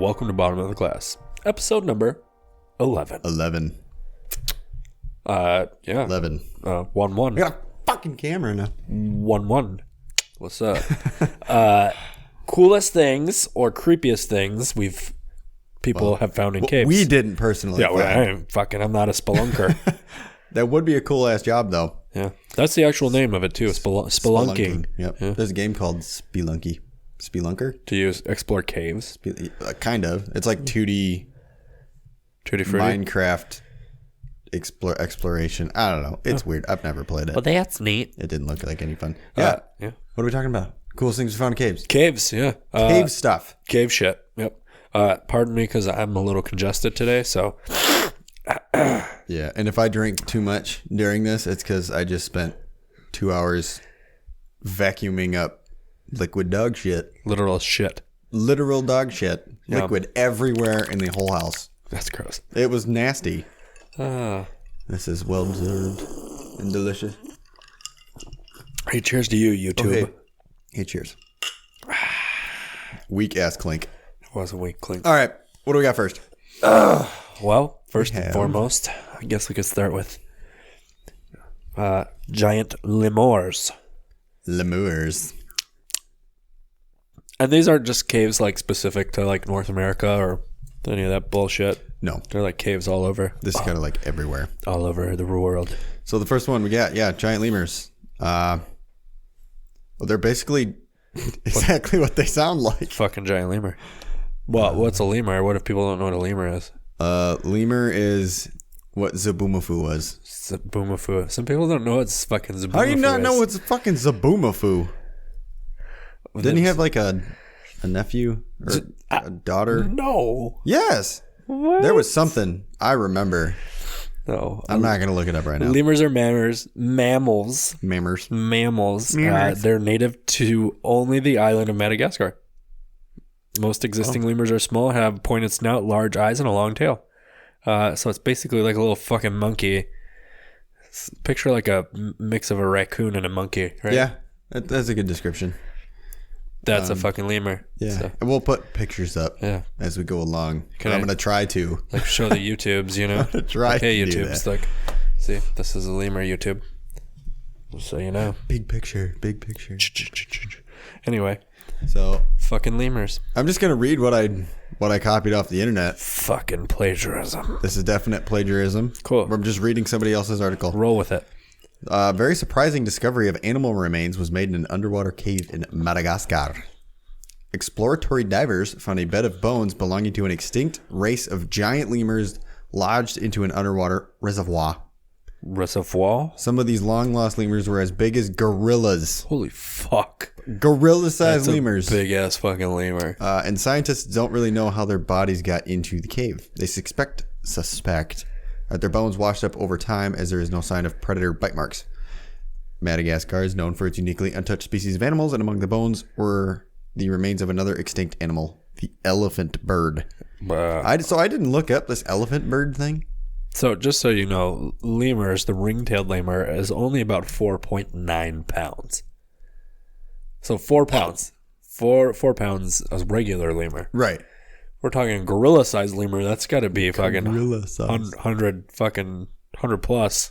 welcome to Bottom of the Glass, episode number 11. 11. Yeah. 11. 1-1. I got a fucking camera now. 1-1. What's up? Coolest things or creepiest things people have found in caves. We didn't personally. Yeah, I'm not a spelunker. That would be a cool ass job though. Yeah, that's the actual name of it too. Spelunking. Yep. Yeah. There's a game called Spelunky. Spelunker? To explore caves. Kind of. It's like 2D 2D fruity. Minecraft exploration. I don't know. It's weird. I've never played it. Well, that's neat. It didn't look like any fun. Yeah. Yeah. What are we talking about? Coolest things we found in caves. Caves. Yeah. Cave stuff. Cave shit. Yep. Pardon me because I'm a little congested today. So. Yeah. And if I drink too much during this, it's because I just spent 2 hours vacuuming up liquid dog shit. Literal shit. Literal dog shit. Yeah. Liquid everywhere in the whole house. That's gross. It was nasty. This is well deserved and delicious. Hey, cheers to you, YouTube. Okay. Hey, cheers. Weak ass clink. It was a weak clink. All right. What do we got first? Well, first and foremost, I guess we could start with giant lemurs. Lemurs. And these aren't just caves like specific to like North America or any of that bullshit. No. They're like caves all over. This is kind of like everywhere. All over the world. So the first one we got, giant lemurs. Well, they're basically exactly what they sound like. Fucking giant lemur. Well, what's a lemur? What if people don't know what a lemur is? Lemur is what Zaboomafoo was. Zaboomafoo. Some people don't know what's fucking Zaboomafoo. How do you not know what's fucking Zaboomafoo? Didn't he have like a nephew or a daughter? No. Yes. What? There was something I remember. No. I'm not going to look it up right now. Lemurs are mammals. Mammers. Mammals. They're native to only the island of Madagascar. Most existing lemurs are small, have pointed snout, large eyes, and a long tail. So it's basically like a little fucking monkey. Picture like a mix of a raccoon and a monkey, right? Yeah, that's a good description. That's a fucking lemur. Yeah, So, and we'll put pictures up as we go along. I'm going to try to. like show the YouTubes, you know? Try hey, to do YouTubes, that. like, see, this is a lemur YouTube. Just so you know. Big picture. Anyway, so fucking lemurs. I'm just going to read what I copied off the internet. Fucking plagiarism. This is definite plagiarism. Cool. I'm just reading somebody else's article. Roll with it. Very surprising discovery of animal remains was made in an underwater cave in Madagascar. Exploratory divers found a bed of bones belonging to an extinct race of giant lemurs lodged into an underwater reservoir. Reservoir? Some of these long-lost lemurs were as big as gorillas. Holy fuck. Gorilla-sized lemurs. Big-ass fucking lemur. And scientists don't really know how their bodies got into the cave. They suspect that their bones washed up over time as there is no sign of predator bite marks. Madagascar is known for its uniquely untouched species of animals, and among the bones were the remains of another extinct animal, the elephant bird. So I didn't look up this elephant bird thing. So just so you know, lemurs, the ring-tailed lemur, is only about 4.9 pounds. So 4 pounds. 4 pounds a regular lemur. Right. We're talking gorilla-sized lemur. That's got to be fucking Gorilla-sized. 100 plus,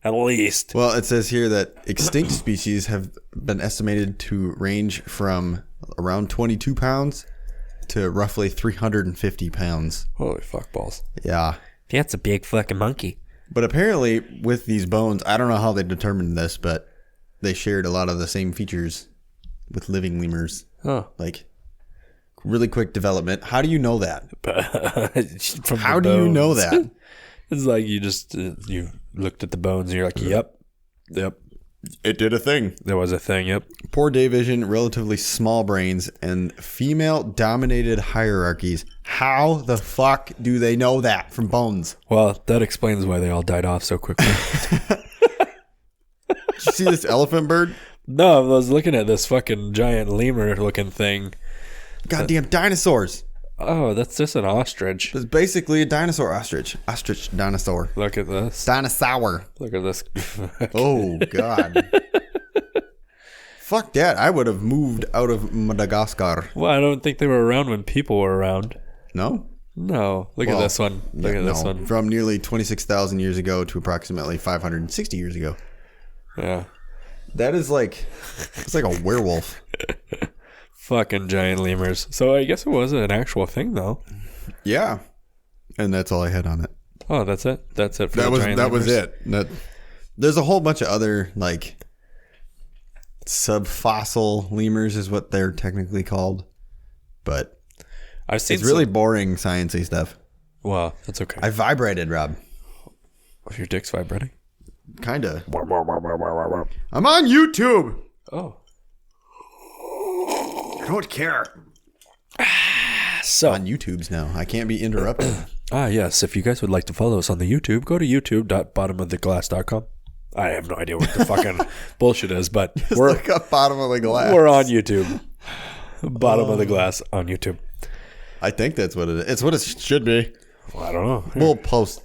at least. Well, it says here that extinct species have been estimated to range from around 22 pounds to roughly 350 pounds. Holy fuck balls. Yeah. That's a big fucking monkey. But apparently with these bones, I don't know how they determined this, but they shared a lot of the same features with living lemurs. Huh. Like really quick development. How do you know that? How do you know that? It's like you just you looked at the bones and you're like, yep. It did a thing. There was a thing, yep. Poor day vision, relatively small brains, and female-dominated hierarchies. How the fuck do they know that from bones? Well, that explains why they all died off so quickly. Did you see this elephant bird? No, I was looking at this fucking giant lemur-looking thing. Goddamn dinosaurs. Oh, that's just an ostrich. It's basically a dinosaur ostrich. Ostrich dinosaur. Look at this. Dinosaur. Look at this. Oh, God. Fuck that. I would have moved out of Madagascar. Well, I don't think they were around when people were around. No? No. Look at this one. Look at this one. From nearly 26,000 years ago to approximately 560 years ago. Yeah. That is like, it's like a werewolf. Fucking giant lemurs. So I guess it was an actual thing, though. Yeah. And that's all I had on it. Oh, that's it? That's it for that the was giant That lemurs? was it. There's a whole bunch of other, like, subfossil lemurs is what they're technically called. But I've seen it's really boring sciencey stuff. Well, that's okay. I vibrated, Rob. If your dick's vibrating? Kinda. I'm on YouTube. Oh. I don't care. So. On YouTube's now. I can't be interrupted. Yes. If you guys would like to follow us on the YouTube, go to youtube.bottomoftheglass.com. I have no idea what the fucking bullshit is, but Just look up Bottom of the Glass. We're on YouTube. Bottom of the Glass on YouTube. I think that's what it is. It's what it should be. Well, I don't know.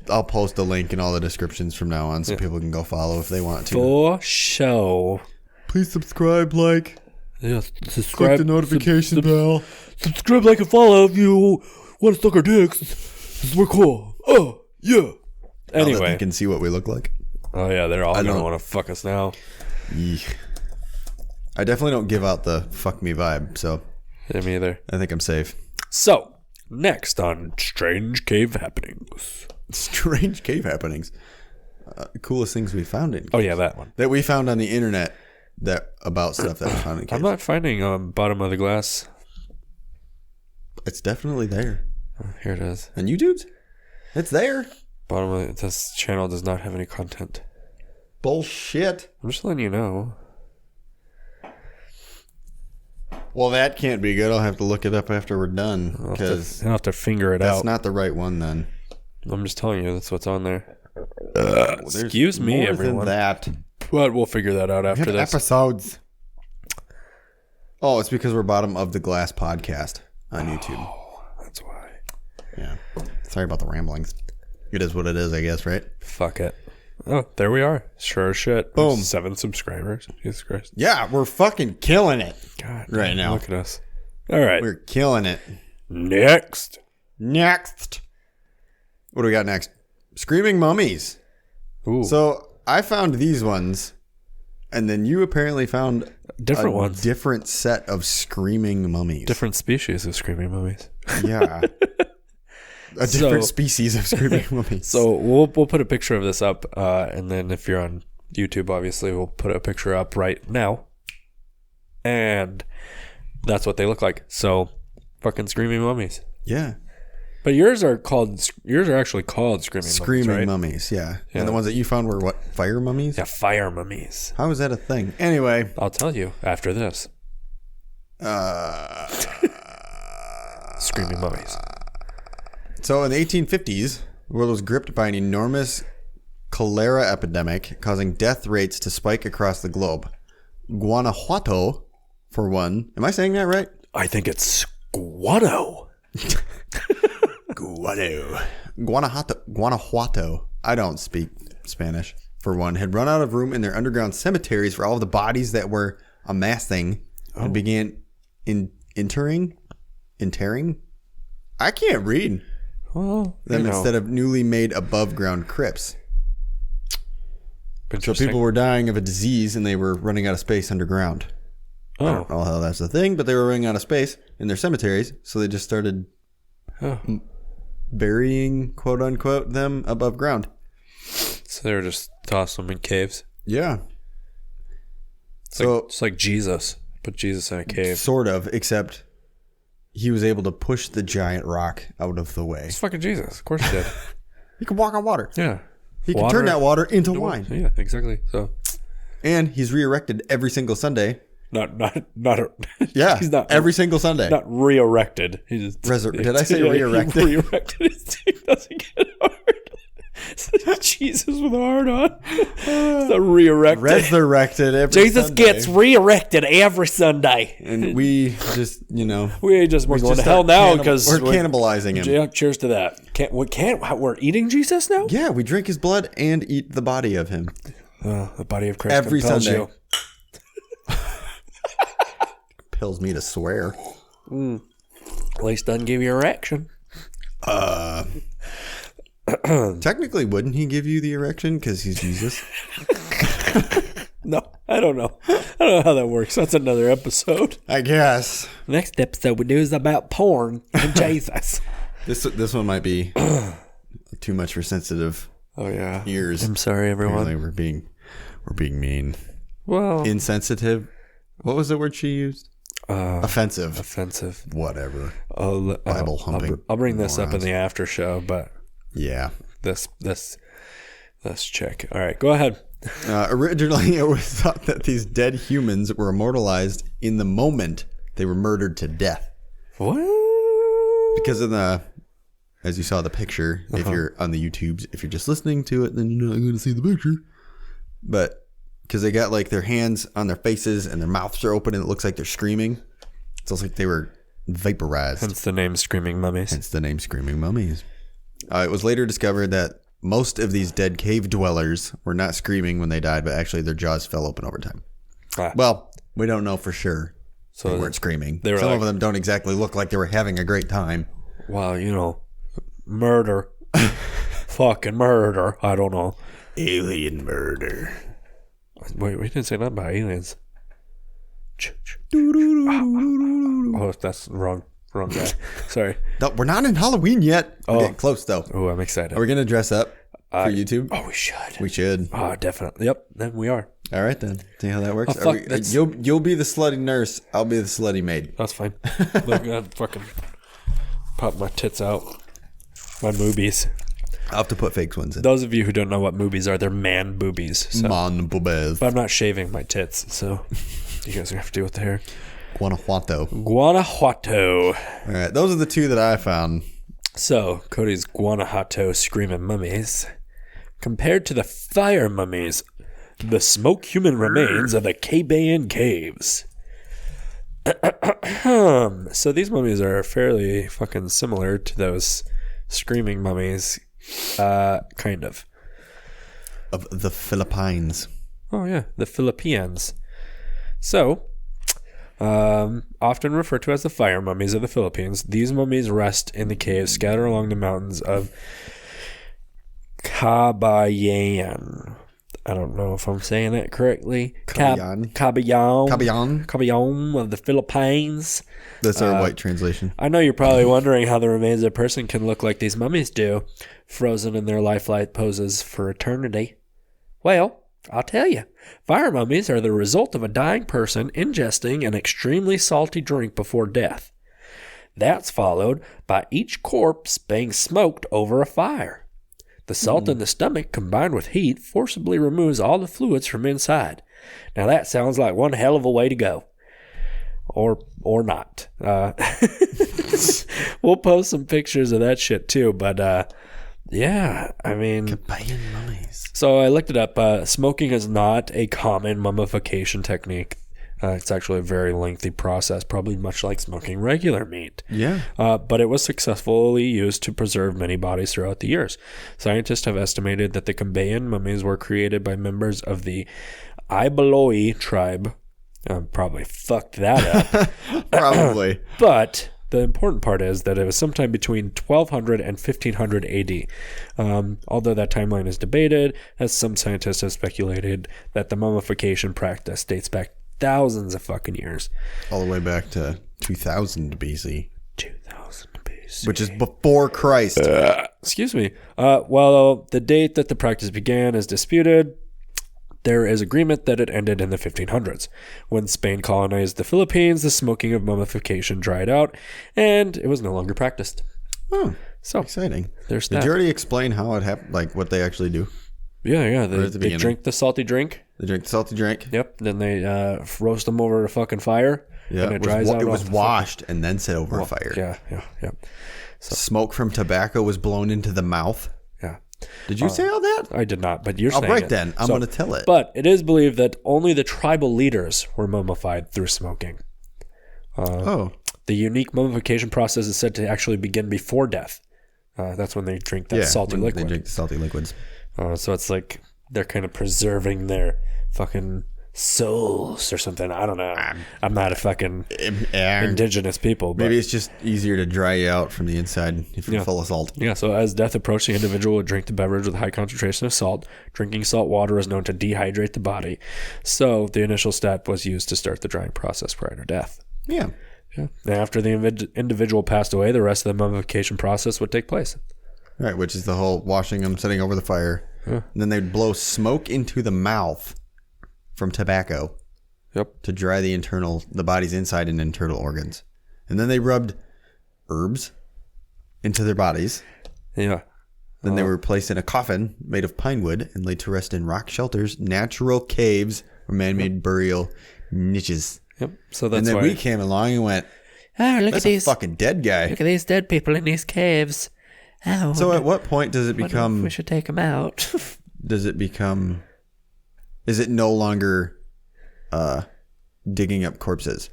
I'll post a link in all the descriptions from now on so people can go follow if they want to. For show. Please subscribe, like. Yeah, subscribe. Click the notification bell. Subscribe, like, and follow if you want to suck our dicks. We're cool. Oh, yeah. Anyway. You can see what we look like. Oh, yeah, they're all going to want to fuck us now. Yeesh. I definitely don't give out the fuck me vibe, so. Yeah, me either. I think I'm safe. So, next on Strange Cave Happenings. Strange Cave Happenings. Coolest things we found in. Oh, yeah, that one. That we found on the internet about stuff that we found in caves. I'm not finding Bottom of the Glass. It's definitely there. Oh, here it is. On YouTube's? It's there. This channel does not have any content. Bullshit. I'm just letting you know. Well, that can't be good. I'll have to look it up after we're done. Because I'll have to finger it out. That's not the right one then. I'm just telling you, that's what's on there. Excuse Excuse me, everyone. That. But we'll figure that out after this. Episodes. Oh, it's because we're Bottom of the Glass podcast on YouTube. Oh, that's why. Yeah. Sorry about the ramblings. It is what it is, I guess, right? Fuck it. Oh, there we are. Sure as shit. Boom. 7 subscribers. Jesus Christ. Yeah, we're fucking killing it. God. Right now. Look at us. All right. We're killing it. Next. What do we got next? Screaming mummies. Ooh. So I found these ones, and then you apparently found different ones. Different set of screaming mummies. Different species of screaming mummies. Yeah. A different species of screaming mummies. So we'll put a picture of this up, and then if you're on YouTube, obviously we'll put a picture up right now, and that's what they look like. So fucking screaming mummies. Yeah. But yours are actually called screaming mummies, yeah. And the ones that you found were what? Fire mummies? Yeah, fire mummies. How is that a thing? Anyway, I'll tell you after this. Screaming mummies. So in the 1850s, the world was gripped by an enormous cholera epidemic, causing death rates to spike across the globe. Guanajuato, for one. Am I saying that right? I think it's guano. Guanajuato. I don't speak Spanish. For one, had run out of room in their underground cemeteries for all of the bodies that were amassing and began interring. I can't read. Well, them instead of newly made above ground crypts. So people were dying of a disease and they were running out of space underground. I don't know how that's the thing, but they were running out of space in their cemeteries, so they just started burying, quote unquote, them above ground. So they were just tossing them in caves. Yeah. It's like Jesus. Put Jesus in a cave. Sort of, except he was able to push the giant rock out of the way. It's fucking Jesus. Of course he did. He could walk on water. Yeah. He could turn that water into wine. Yeah, exactly. So, and he's re-erected every single Sunday. Yeah. He's not every single Sunday. Not re-erected. He just did I say re-erected? Re-erected. His dick doesn't get hard. Jesus with a hard on. It's not re-erected. Resurrected every Jesus Sunday. gets re-erected every Sunday. And we just, we're going to hell now because we're cannibalizing him. Yeah, cheers to that. We're eating Jesus now? Yeah, we drink his blood and eat the body of him. The body of Christ every compels Sunday. you. Compels me to swear. At least doesn't give you erection. Technically, wouldn't he give you the erection because he's Jesus? No, I don't know. I don't know how that works. That's another episode. I guess. Next episode we do is about porn and Jesus. This one might be too much for sensitive ears. I'm sorry, everyone. Apparently we're being mean. Well, insensitive. What was the word she used? Offensive. Offensive. Whatever. Bible humping. I'll bring this up in the after show, but yeah, let's check. All right, go ahead. Originally, it was thought that these dead humans were immortalized in the moment they were murdered to death. What? Because of as you saw the picture, if you're on the YouTubes, if you're just listening to it, then you're not going to see the picture. But because they got like their hands on their faces and their mouths are open and it looks like they're screaming. It's almost like they were vaporized. Hence the name Screaming Mummies. It was later discovered that most of these dead cave dwellers were not screaming when they died, but actually their jaws fell open over time. Well, we don't know for sure. So they weren't screaming. Some of them don't exactly look like they were having a great time. Well, murder. Fucking murder. I don't know. Alien murder. Wait, we didn't say nothing about aliens. Oh, that's wrong guy. Sorry. No, we're not in Halloween yet. We're getting close, though. Oh, I'm excited. Are we going to dress up for YouTube? Oh, we should. We should. Oh, definitely. Yep, then we are. All right, then. See how that works? Oh, you'll be the slutty nurse. I'll be the slutty maid. That's fine. Look, I fucking pop my tits out. My boobies. I'll have to put fake ones in. Those of you who don't know what boobies are, they're man boobies. So. Man boobies. But I'm not shaving my tits, so you guys are going to have to deal with the hair. Guanajuato. All right, those are the two that I found. So, Cody's Guanajuato Screaming Mummies. Compared to the fire mummies, the smoke human remains of the Kabayan Caves. So these mummies are fairly fucking similar to those screaming mummies. Kind of. Of the Philippines. Oh, yeah, the Philippines. So, often referred to as the fire mummies of the Philippines, these mummies rest in the caves scattered along the mountains of Kabayan. I don't know if I'm saying that correctly. Kabayan of the Philippines. That's our white translation. I know you're probably wondering how the remains of a person can look like these mummies do, frozen in their lifelike poses for eternity. Well, I'll tell you. Fire mummies are the result of a dying person ingesting an extremely salty drink before death. That's followed by each corpse being smoked over a fire. The salt in the stomach, combined with heat, forcibly removes all the fluids from inside. Now that sounds like one hell of a way to go. Or not. We'll post some pictures of that shit too, but yeah, I mean... Kabayan mummies. So I looked it up. Smoking is not a common mummification technique. It's actually a very lengthy process, probably much like smoking regular meat. Yeah. But it was successfully used to preserve many bodies throughout the years. Scientists have estimated that the Kabayan mummies were created by members of the Ibaloi tribe. Probably fucked that up. Probably. But the important part is that it was sometime between 1200 and 1500 AD. Although that timeline is debated, as some scientists have speculated that the mummification practice dates back thousands of fucking years. All the way back to 2000 BC. 2000 BC. Which is before Christ. Excuse me. Well, the date that the practice began is disputed. There is agreement that it ended in the 1500s. When Spain colonized the Philippines, the smoking of mummification dried out, and it was no longer practiced. Oh, so exciting. There's that. Did you already explain how it happened, like what they actually do? Yeah. They drink the salty drink. They drink the salty drink. Yep. Then they roast them over a fucking fire. Yeah. And it dries out. It was washed and then set over a fire. Yeah. So, smoke from tobacco was blown into the mouth. Yeah. Did you say all that? I did not, but you're saying it. All right, then. I'm going to tell it. But it is believed that only the tribal leaders were mummified through smoking. The unique mummification process is said to actually begin before death. That's when they drink that salty liquid. They drink the salty liquids. So it's like they're kind of preserving their fucking souls or something. I don't know. I'm not a fucking indigenous people. But maybe it's just easier to dry you out from the inside if you're full of salt. Yeah, so as death approached, the individual would drink the beverage with a high concentration of salt. Drinking salt water is known to dehydrate the body. So the initial step was used to start the drying process prior to death. Yeah. After the individual passed away, the rest of the mummification process would take place. Right, which is the whole washing them, setting over the fire. And then they'd blow smoke into the mouth from tobacco to dry the body's inside and internal organs. And then they rubbed herbs into their bodies. Yeah. Then they were placed in a coffin made of pine wood and laid to rest in rock shelters, natural caves, or man-made burial niches. Yep. So that's and then why we came along and went, look that's at these fucking dead guy. Look at these dead people in these caves. Oh, so at what point does it become... we should take them out. Does it become... Is it no longer digging up corpses?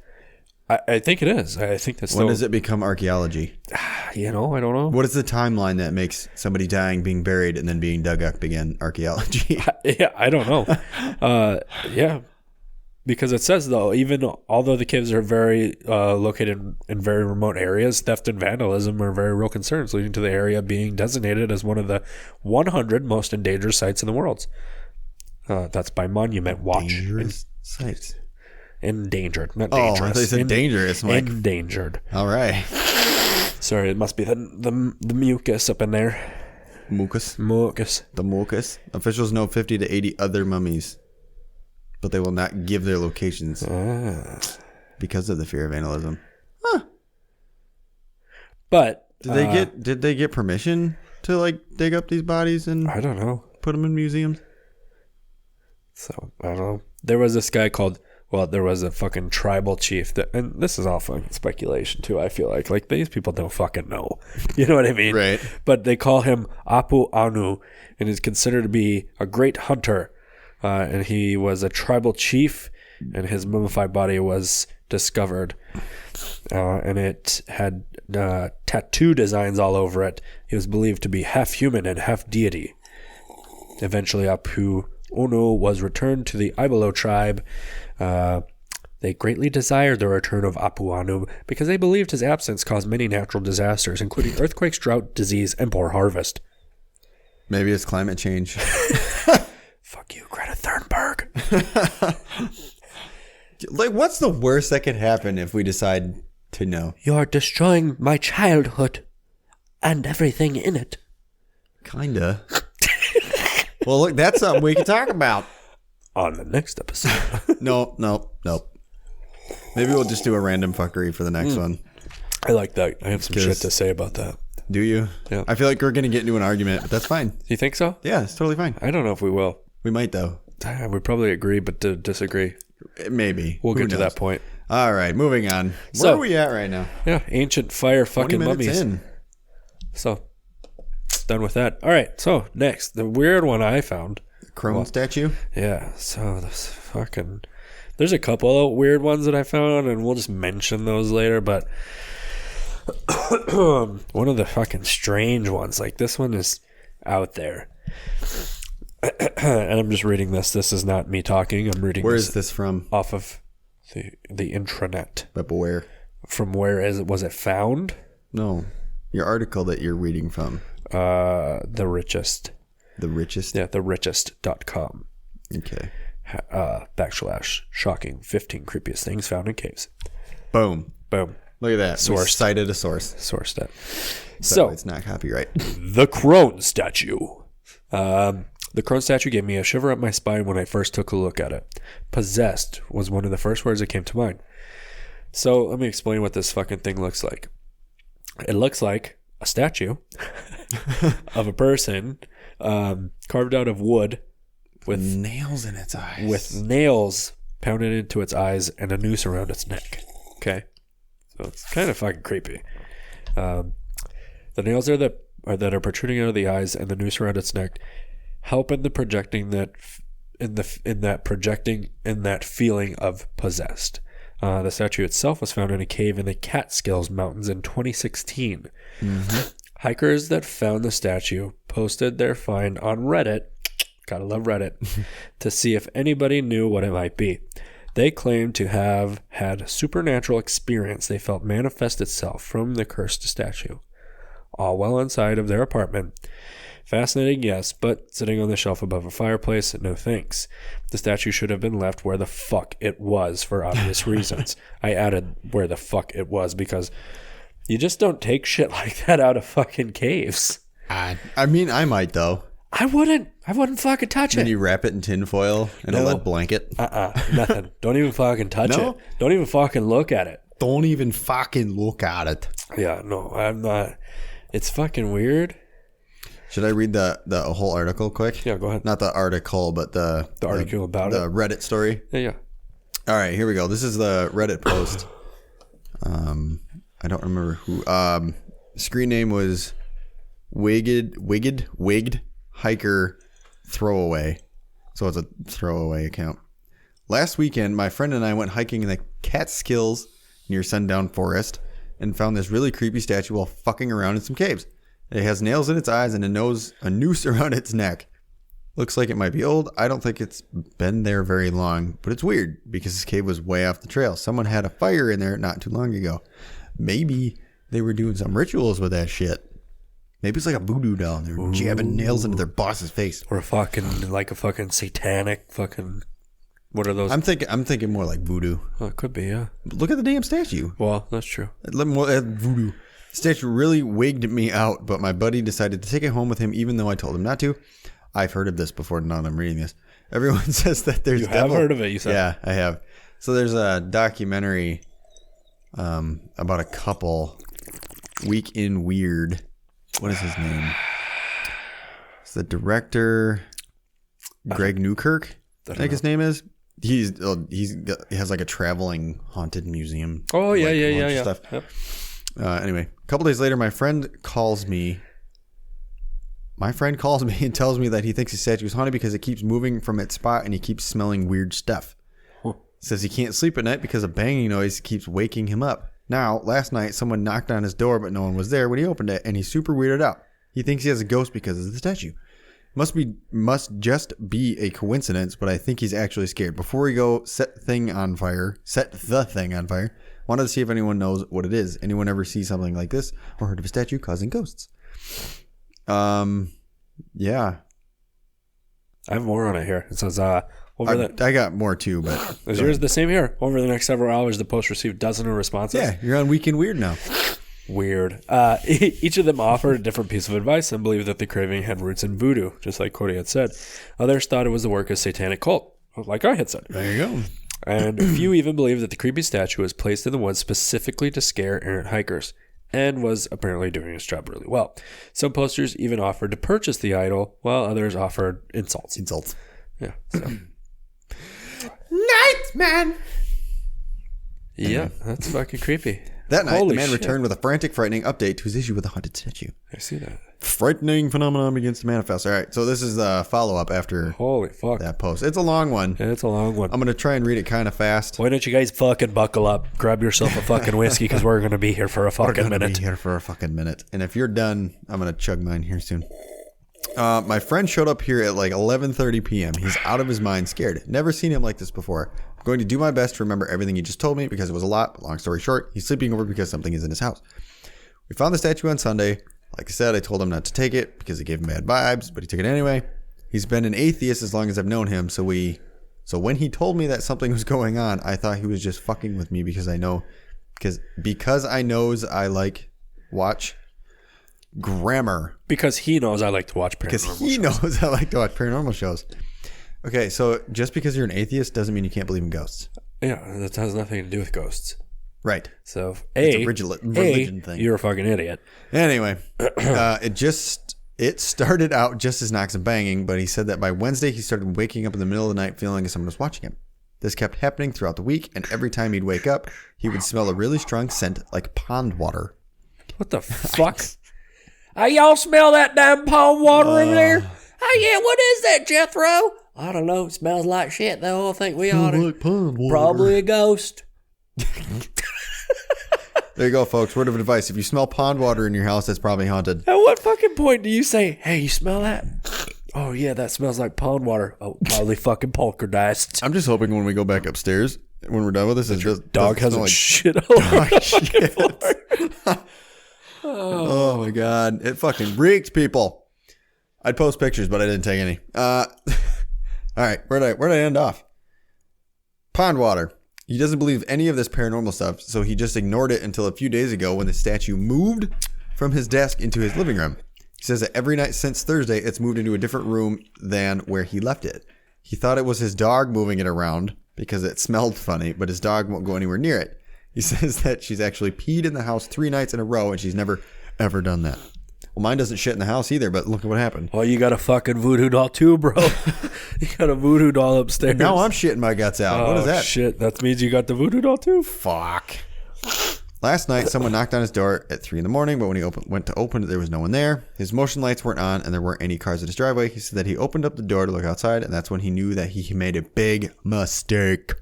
I think it is. I think that's when does it become archaeology? I don't know. What is the timeline that makes somebody dying, being buried, and then being dug up again archaeology? I don't know. Because it says, though, even although the caves are very located in very remote areas, theft and vandalism are very real concerns, leading to the area being designated as one of the 100 most endangered sites in the world. That's by Monument Watch. Dangerous sites. Endangered, not dangerous. Oh, I thought you said dangerous, Mike. Endangered. All right. Sorry, it must be the mucus up in there. Mucus. The mucus. Officials know 50 to 80 other mummies, but they will not give their locations because of the fear of vandalism. Huh. But did they get permission to dig up these bodies and I don't know, put them in museums? So I don't know. There was this guy there was a fucking tribal chief and this is all fucking speculation too. I feel like these people don't fucking know. You know what I mean? Right. But they call him Apu Anu, and is considered to be a great hunter. And he was a tribal chief, and his mummified body was discovered. And it had tattoo designs all over it. He was believed to be half human and half deity. Eventually, Apu Anu was returned to the Ibalo tribe. They greatly desired the return of Apu Anu because they believed his absence caused many natural disasters, including earthquakes, drought, disease, and poor harvest. Maybe it's climate change. Fuck you, Greta Thunberg. What's the worst that could happen if we decide to know? You're destroying my childhood and everything in it. Kinda. Well, look, that's something we can talk about on the next episode. No. Maybe we'll just do a random fuckery for the next one. I like that. I have some shit to say about that. Do you? Yeah. I feel like we're going to get into an argument, but that's fine. You think so? Yeah, it's totally fine. I don't know if we will. We might, though. We probably agree, but disagree. Maybe. We'll get to that point. All right, moving on. Where are we at right now? Yeah, ancient fire fucking 20 minutes mummies. In. So, done with that. All right, so next, the weird one I found. Crone statue? Yeah, so this fucking... There's a couple of weird ones that I found, and we'll just mention those later, but one of the fucking strange ones, like this one is out there. And I'm just reading this. This is not me talking. I'm reading Where is this from? Off of the intranet. But where? From where was it found? No. Your article that you're reading from. The Richest. The Richest? Yeah, therichest.com. Okay. / shocking 15 creepiest things found in caves. Boom. Look at that. Sourced. We cited a source. Sourced it. So it's not copyright. The Crone statue. The Crone statue gave me a shiver up my spine when I first took a look at it. Possessed was one of the first words that came to mind. So let me explain what this fucking thing looks like. It looks like a statue of a person carved out of wood with nails in its eyes. With nails pounded into its eyes and a noose around its neck. Okay? So it's kind of fucking creepy. The nails that are protruding out of the eyes and the noose around its neck help in the projecting that feeling of possessed. The statue itself was found in a cave in the Catskills Mountains in 2016. Mm-hmm. Hikers that found the statue posted their find on Reddit gotta love Reddit, to see if anybody knew what it might be. They claimed to have had supernatural experience they felt manifest itself from the cursed statue. All well inside of their apartment. Fascinating, yes, but sitting on the shelf above a fireplace, no thanks. The statue should have been left where the fuck it was for obvious reasons. I added where the fuck it was because you just don't take shit like that out of fucking caves. I mean, I might, though. I wouldn't fucking touch it. Then you wrap it in tinfoil in a lead blanket. Nothing. Don't even fucking touch it. Don't even fucking look at it. Don't even fucking look at it. Yeah, no, I'm not. It's fucking weird. Should I read the whole article quick? Yeah, go ahead. Not the article, but the article about the Reddit story. Yeah. All right, here we go. This is the Reddit post. I don't remember who. Screen name was Wigged Hiker Throwaway. So it's a throwaway account. Last weekend, my friend and I went hiking in the Catskills near Sundown Forest and found this really creepy statue while fucking around in some caves. It has nails in its eyes and a noose around its neck. Looks like it might be old. I don't think it's been there very long, but it's weird because this cave was way off the trail. Someone had a fire in there not too long ago. Maybe they were doing some rituals with that shit. Maybe it's like a voodoo doll. They're jabbing nails into their boss's face. Or a fucking satanic fucking... What are those? I'm thinking more like voodoo. Oh, it could be, yeah. But look at the damn statue. Well, that's true. Voodoo. The statue really wigged me out, but my buddy decided to take it home with him even though I told him not to. I've heard of this before, now that I'm reading this. Everyone says that there's You have heard of it, you said. Yeah, I have. So there's a documentary about a couple, Week in Weird. What is his name? It's the director, Greg Newkirk, I think his name is. He has like a traveling haunted museum. Oh, yeah. Stuff. Yep. Anyway, a couple days later, my friend calls me and tells me that he thinks his statue is haunted because it keeps moving from its spot and he keeps smelling weird stuff. Says he can't sleep at night because a banging noise keeps waking him up. Now, last night, someone knocked on his door, but no one was there when he opened it, and he's super weirded out. He thinks he has a ghost because of the statue. Must just be a coincidence, but I think he's actually scared. Before we go set the thing on fire, wanted to see if anyone knows what it is. Anyone ever see something like this or heard of a statue causing ghosts? Yeah. I have more on it here. It says, I got more too, but... Is yours the same here? Over the next several hours, the post received dozens of responses. Yeah, you're on Week in Weird now. Weird. Each of them offered a different piece of advice and believed that the craving had roots in voodoo, just like Cody had said. Others thought it was the work of satanic cult, like I had said. There you go. And a few even believed that the creepy statue was placed in the woods specifically to scare errant hikers, and was apparently doing its job really well. Some posters even offered to purchase the idol, while others offered insults. Yeah. So. Nightman! Yeah, that's fucking creepy. That night, the man returned with a frantic, frightening update to his issue with the haunted statue. I see that. Frightening phenomenon begins to manifest. All right, so this is the follow-up after Holy fuck. that post. It's a long one. Yeah, it's a long one. I'm going to try and read it kind of fast. Why don't you guys fucking buckle up? Grab yourself a fucking whiskey because we're going to be here for a fucking minute. And if you're done, I'm going to chug mine here soon. My friend showed up here at like 11:30 p.m. He's out of his mind, scared. Never seen him like this before. I'm going to do my best to remember everything he just told me because it was a lot. But long story short, he's sleeping over because something is in his house. We found the statue on Sunday. Like I said, I told him not to take it because it gave him bad vibes, but he took it anyway. He's been an atheist as long as I've known him, so when he told me that something was going on, I thought he was just fucking with me because I knows I like watch grammar. Because he knows I like to watch paranormal shows. Okay, so just because you're an atheist doesn't mean you can't believe in ghosts. Yeah, that has nothing to do with ghosts. Right. So, it's a religion thing. You're a fucking idiot. Anyway, it started out just as knocks and banging, but he said that by Wednesday he started waking up in the middle of the night feeling like someone was watching him. This kept happening throughout the week, and every time he'd wake up, he would smell a really strong scent like pond water. What the fuck? Hey, y'all smell that damn pond water over there? Oh, yeah, what is that, Jethro? I don't know. It smells like shit, though. I think we ought to. Like pond water. Probably a ghost. There you go, folks. Word of advice. If you smell pond water in your house, that's probably haunted. At what fucking point do you say, hey, you smell that? Oh, yeah, that smells like pond water. Oh, probably fucking poltergeist. I'm just hoping when we go back upstairs, when we're done with this, it just Dog hasn't like shit all over the fucking floor. Oh my god, it fucking reeked, people. I'd post pictures, but I didn't take any. All right, where'd I end off? Pond water. He doesn't believe any of this paranormal stuff, so he just ignored it until a few days ago when the statue moved from his desk into his living room. He says that every night since Thursday, it's moved into a different room than where he left it. He thought it was his dog moving it around because it smelled funny, but his dog won't go anywhere near it. He says that she's actually peed in the house 3 nights in a row, and she's never, ever done that. Well, mine doesn't shit in the house either, but look at what happened. Well, you got a fucking voodoo doll too, bro. You got a voodoo doll upstairs. Now I'm shitting my guts out. What is that? Shit, that means you got the voodoo doll too? Fuck. Last night, someone knocked on his door at 3 a.m, but when he went to open it, there was no one there. His motion lights weren't on, and there weren't any cars in his driveway. He said that he opened up the door to look outside, and that's when he knew that he made a big mistake.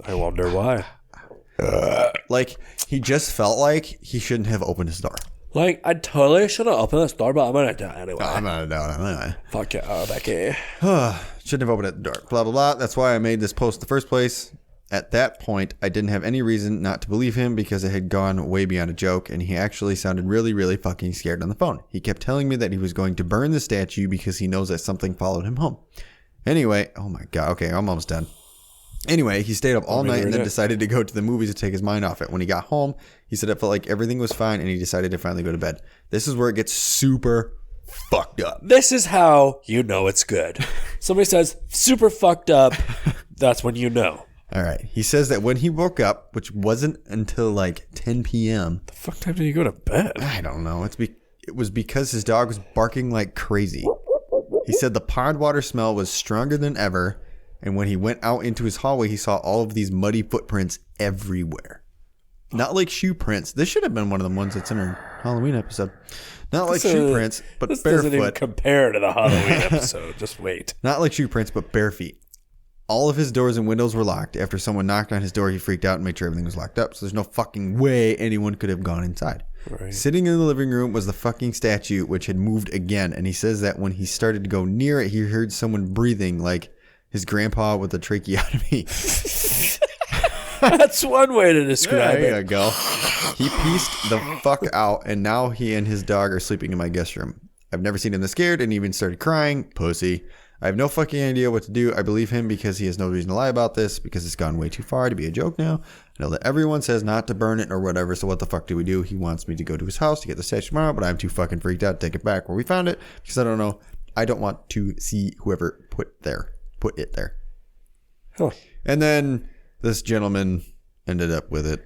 I wonder why. Like, he just felt like he shouldn't have opened his door. Like, I totally should have opened this door, but I'm going to do it anyway. I'm not doing it anyway. Fuck yeah, Becky. Shouldn't have opened the door. Blah, blah, blah. That's why I made this post in the first place. At that point, I didn't have any reason not to believe him because it had gone way beyond a joke, and he actually sounded really, really fucking scared on the phone. He kept telling me that he was going to burn the statue because he knows that something followed him home. Anyway, oh my God. Okay, I'm almost done. Anyway, he stayed up all night and then decided to go to the movies to take his mind off it. When he got home, he said it felt like everything was fine, and he decided to finally go to bed. This is where it gets super fucked up. This is how you know it's good. Somebody says, super fucked up, that's when you know. All right. He says that when he woke up, which wasn't until like 10 p.m. The fuck time did he go to bed? I don't know. It was because his dog was barking like crazy. He said the pond water smell was stronger than ever, and when he went out into his hallway, he saw all of these muddy footprints everywhere. Not like shoe prints. This should have been one of the ones that's in our Halloween episode. Not like shoe prints, but this barefoot. Doesn't even compare to the Halloween episode. Just wait. Not like shoe prints, but bare feet. All of his doors and windows were locked. After someone knocked on his door, he freaked out and made sure everything was locked up. So there's no fucking way anyone could have gone inside. Right. Sitting in the living room was the fucking statue, which had moved again. And he says that when he started to go near it, he heard someone breathing like his grandpa with a tracheotomy. That's one way to describe it. There you go. He pieced the fuck out, and now he and his dog are sleeping in my guest room. I've never seen him this scared and even started crying. Pussy. I have no fucking idea what to do. I believe him because he has no reason to lie about this because it's gone way too far to be a joke now. I know that everyone says not to burn it or whatever, so what the fuck do we do? He wants me to go to his house to get the statue tomorrow, but I'm too fucking freaked out to take it back where we found it because I don't know. I don't want to see whoever put it there. Huh. And then this gentleman ended up with it.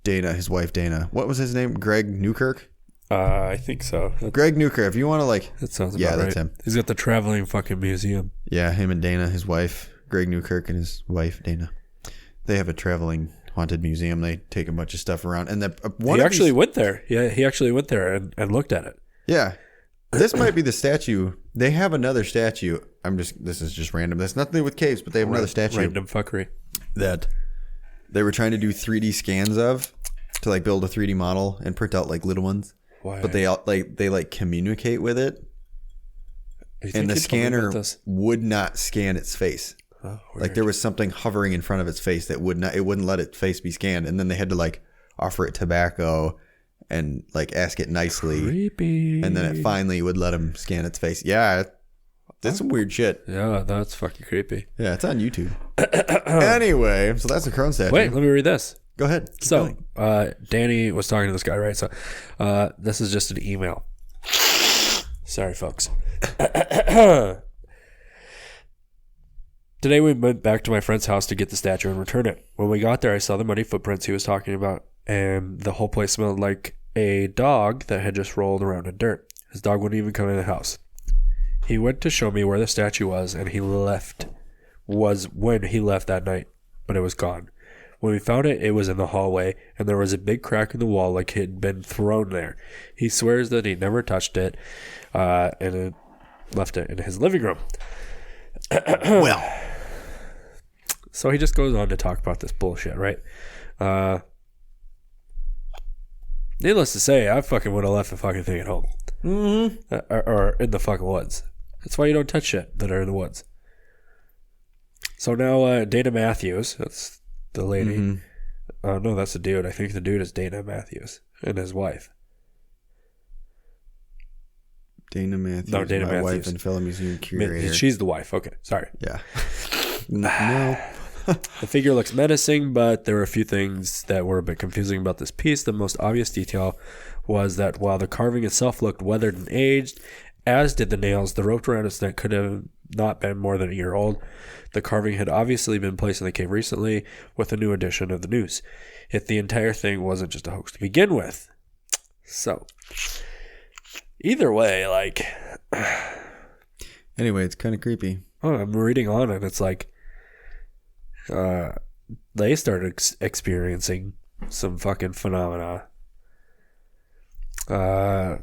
Dana, his wife Dana. What was his name? Greg Newkirk? I think so. Greg Newkirk. If you want to that sounds about yeah, right. That's him. He's got the traveling fucking museum. Yeah, him and Dana, his wife, Greg Newkirk and his wife Dana. They have a traveling haunted museum. They take a bunch of stuff around, and he actually went there. Yeah, he actually went there and looked at it. Yeah, this might be the statue. They have another statue. This is just random. That's nothing to do with caves, but they have another statue. Random fuckery. That they were trying to do 3D scans of to like build a 3D model and print out like little ones. Why? But they communicate with it, and the scanner would not scan its face. Oh, like there was something hovering in front of its face that wouldn't let its face be scanned, and then they had to like offer it tobacco and like ask it nicely. Creepy. And then it finally would let him scan its face. Yeah, that's some weird shit. Yeah, that's fucking creepy. Yeah, it's on YouTube. Anyway, so that's a crone statue. Wait, let me read this. Go ahead. So, Danny was talking to this guy, right? So, this is just an email. Sorry, folks. Today we went back to my friend's house to get the statue and return it. When we got there, I saw the muddy footprints he was talking about, and the whole place smelled like a dog that had just rolled around in dirt. His dog wouldn't even come in the house. He went to show me where the statue was, and when he left that night, but it was gone. When we found it, it was in the hallway, and there was a big crack in the wall like it had been thrown there. He swears that he never touched it, and it left it in his living room. Well, so he just goes on to talk about this bullshit, right? Needless to say, I fucking would have left the fucking thing at home. Mm-hmm. Or in the fucking woods. That's why you don't touch shit that are in the woods. So now Dana Matthews, that's the lady. Mm-hmm. No, that's the dude. I think the dude is Dana Matthews and his wife. Dana Matthews. No, Dana my Matthews. wife and fellow museum curator. She's the wife. Okay, sorry. Yeah. No. The figure looks menacing, but there were a few things that were a bit confusing about this piece. The most obvious detail was that while the carving itself looked weathered and aged, as did the nails, the rope around its neck could have not been more than a year old. The carving had obviously been placed in the cave recently with a new edition of the news. If the entire thing wasn't just a hoax to begin with. So, either way, like... Anyway, it's kind of creepy. Oh, I'm reading on it. It's like... they started experiencing some fucking phenomena. Alright,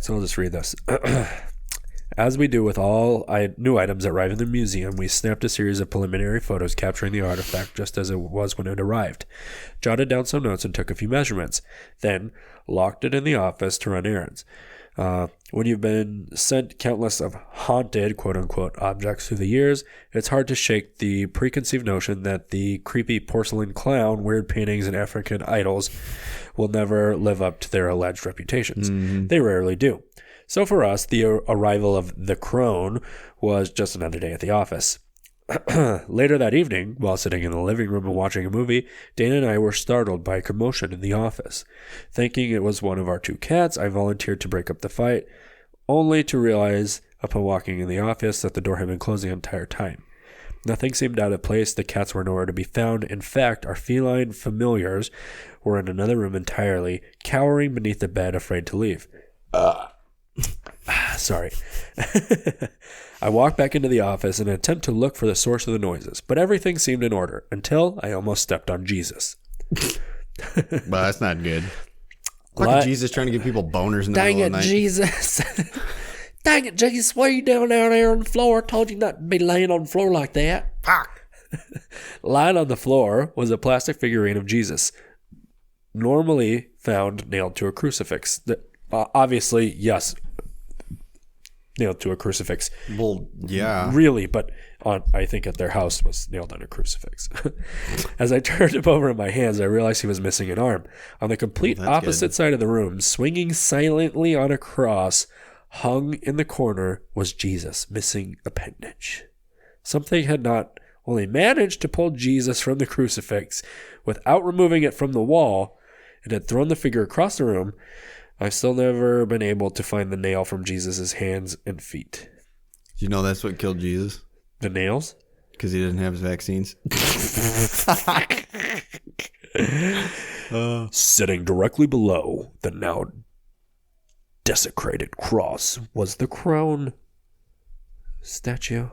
so I'll just read this. As we do with all new items that arrive in the museum, we snapped a series of preliminary photos capturing the artifact just as it was when it arrived, jotted down some notes and took a few measurements, then locked it in the office to run errands. When you've been sent countless of haunted, quote-unquote, objects through the years, it's hard to shake the preconceived notion that the creepy porcelain clown, weird paintings, and African idols will never live up to their alleged reputations. Mm-hmm. They rarely do. So for us, the arrival of the crone was just another day at the office. Later that evening, while sitting in the living room and watching a movie, Dana and I were startled by a commotion in the office. Thinking it was one of our two cats, I volunteered to break up the fight, only to realize, upon walking in the office, that the door had been closed the entire time. Nothing seemed out of place. The cats were nowhere to be found. In fact, our feline familiars were in another room entirely, cowering beneath the bed, afraid to leave. Sorry. I walked back into the office in an attempt to look for the source of the noises, but everything seemed in order until I almost stepped on Jesus. Well, that's not good. Look at Jesus trying to give people boners in the middle of the night. Jesus. Dang it, Jesus. Why are you down there on the floor? I told you not to be laying on the floor like that. Fuck. Lying on the floor was a plastic figurine of Jesus, normally found nailed to a crucifix. Obviously, yes, nailed to a crucifix. Well, yeah. Really, but I think at their house was nailed on a crucifix. As I turned him over in my hands, I realized he was missing an arm. On the complete opposite side of the room, swinging silently on a cross, hung in the corner, was Jesus, missing appendage. Something had not only managed to pull Jesus from the crucifix without removing it from the wall, it had thrown the figure across the room. I've still never been able to find the nail from Jesus' hands and feet. You know that's what killed Jesus? The nails? Because he didn't have his vaccines. Sitting directly below the now desecrated cross was the crone statue.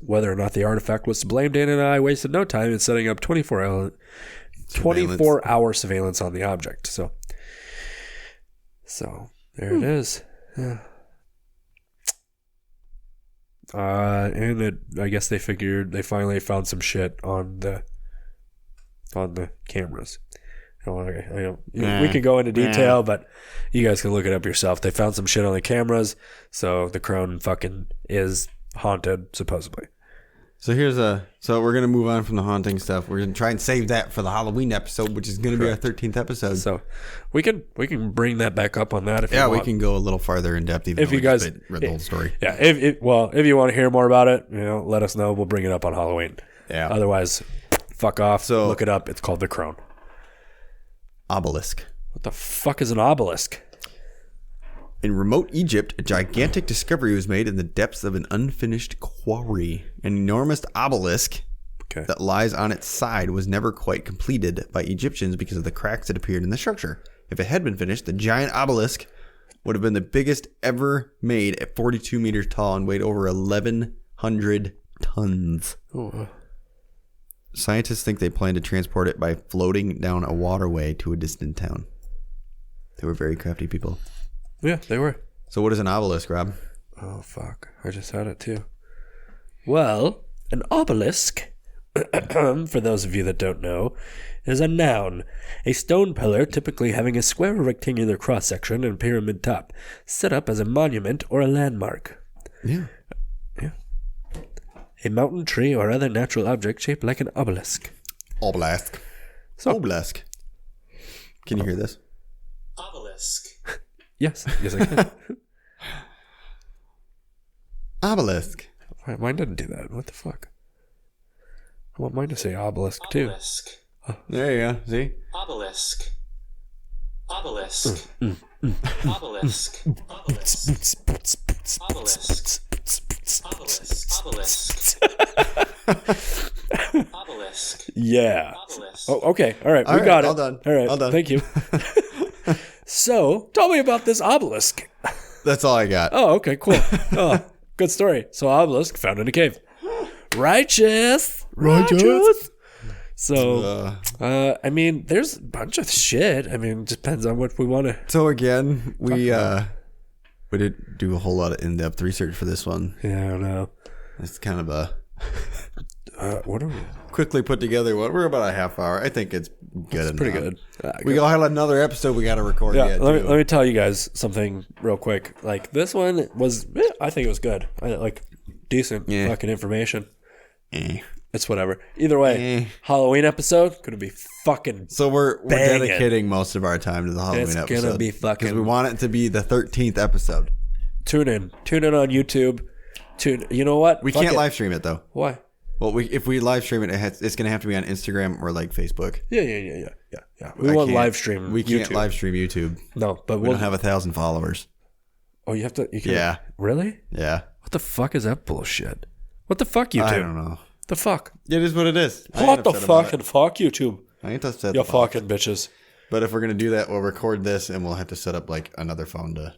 Whether or not the artifact was to blame, Dana and I wasted no time in setting up 24-hour surveillance on the object. So there it is. Yeah. I guess they finally found some shit on the cameras. We could go into detail, but you guys can look it up yourself. They found some shit on the cameras, so the crone fucking is haunted, supposedly. So we're gonna move on from the haunting stuff. We're gonna try and save that for the Halloween episode, which is gonna be our 13th episode. So we can bring that back up on that if you want. Yeah, we can go a little farther in depth even if you guys read the whole story. Yeah, if you want to hear more about it, let us know. We'll bring it up on Halloween. Yeah. Otherwise, fuck off. So look it up. It's called the crone. Obelisk. What the fuck is an obelisk? In remote Egypt, a gigantic discovery was made in the depths of an unfinished quarry. An enormous obelisk that lies on its side was never quite completed by Egyptians because of the cracks that appeared in the structure. If it had been finished, the giant obelisk would have been the biggest ever made at 42 meters tall and weighed over 1,100 tons. Oh. Scientists think they plan to transport it by floating down a waterway to a distant town. They were very crafty people. Yeah, they were. So what is an obelisk, Rob? Oh, fuck. I just had it, too. Well, an obelisk for those of you that don't know, is a noun. A stone pillar, typically having a square or rectangular cross-section and pyramid top, set up as a monument or a landmark. Yeah. A mountain tree or other natural object shaped like an obelisk. Obelisk. So, Obelisk. Can you hear this? Obelisk. yes, I can. Obelisk. Mine didn't do that. What the fuck? I want mine to say obelisk too. Obelisk. There you go. See? Obelisk. Obelisk. Obelisk. Obelisk. Obelisk. Obelisk. Obelisk. Yeah. Obelisk. Oh, okay. All right. All We right, got it. all done. All right. All done. Thank you. So, tell me about this obelisk. That's all I got. Oh, okay. Cool. Oh, good story. So, obelisk found in a cave. Righteous. So, I mean, there's a bunch of shit. I mean, it depends on what we want to. So again, we didn't do a whole lot of in-depth research for this one. Yeah, I don't know. It's kind of a What are we? quickly put together one. We're about a half hour. I think it's good. It's pretty good. We got another episode we got to record. Yeah, yet, let too. me tell you guys something real quick. Like, this one was, I think it was good. Like, decent fucking information. It's whatever. Either way, Halloween episode gonna be fucking. So we're banging. dedicating most of our time to the Halloween It's episode. gonna be fucking. because we want it to be the 13th episode. Tune in on YouTube. You know what? We Fuck can't it. live stream it though. Why? Well, if we live stream it, it's gonna have to be on Instagram or like Facebook. Yeah. We won't live stream. We can't YouTube. live stream YouTube. No, but We don't have 1,000 followers. Oh, you have to. You can, Yeah. Really? Yeah. What the fuck is that bullshit? What the fuck, YouTube? I don't know. The fuck? It is what it is. I ain't What the upset about fucking fuck, YouTube? it. I ain't upset You about it. fucking bitches. But if we're gonna do that, we'll record this and we'll have to set up like another phone to.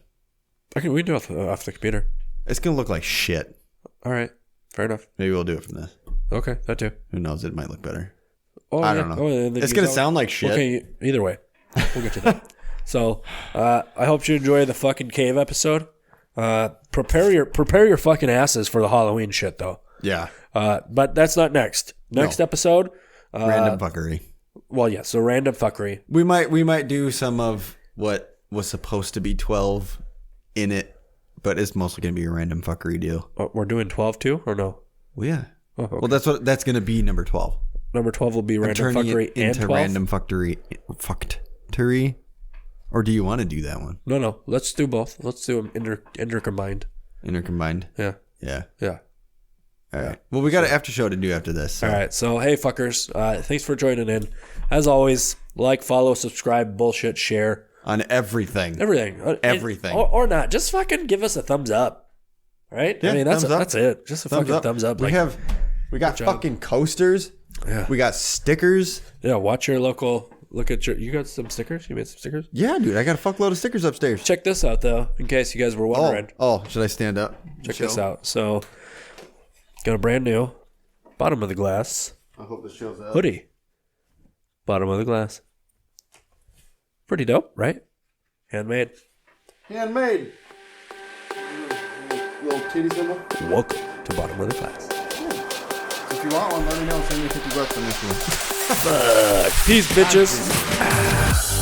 Okay, we can do it off the computer. It's gonna look like shit. All right, fair enough. Maybe we'll do it from this. Okay, that too. Who knows? It might look better. Oh, I yeah. don't know. Oh, and then It's you gonna don't- sound like shit. Okay, either way, we'll get to that. So, I hope you enjoy the fucking cave episode. Prepare your fucking asses for the Halloween shit, though. Yeah. But that's not next. Next episode. Random fuckery. Well, yeah. So random fuckery. We might do some of what was supposed to be 12 in it, but it's mostly gonna be a random fuckery deal. We're doing 12 too, or no? Well, yeah. Oh, okay. Well, that's gonna be number 12. Number 12 will be random Turning fuckery it and into 12. random fuckery. Or do you want to do that one? No. Let's do both. Let's do them intercombined. Intercombined. Yeah. Yeah. Yeah. All right. Well, we got an after show to do after this. So. All right. So, hey, fuckers. Thanks for joining in. As always, like, follow, subscribe, bullshit, share. On everything. Everything. Everything. Or not. Just fucking give us a thumbs up. Right? Yeah, I mean, that's thumbs up. that's it. Just a fucking thumbs up. We got job. fucking coasters. Yeah. We got stickers. Yeah, watch your local. Look at you got some stickers? You made some stickers? Yeah, dude. I got a fuckload of stickers upstairs. Check this out, though, in case you guys were wondering. Oh, should I stand up? Check this out. So, got a brand new bottom of the glass I hope this shows up. hoodie. Bottom of the glass. Pretty dope, right? Handmade. Handmade. Little titty symbol. Welcome to bottom of the glass. If you want one, let me know. Send me $50 on this one. Peace, bitches.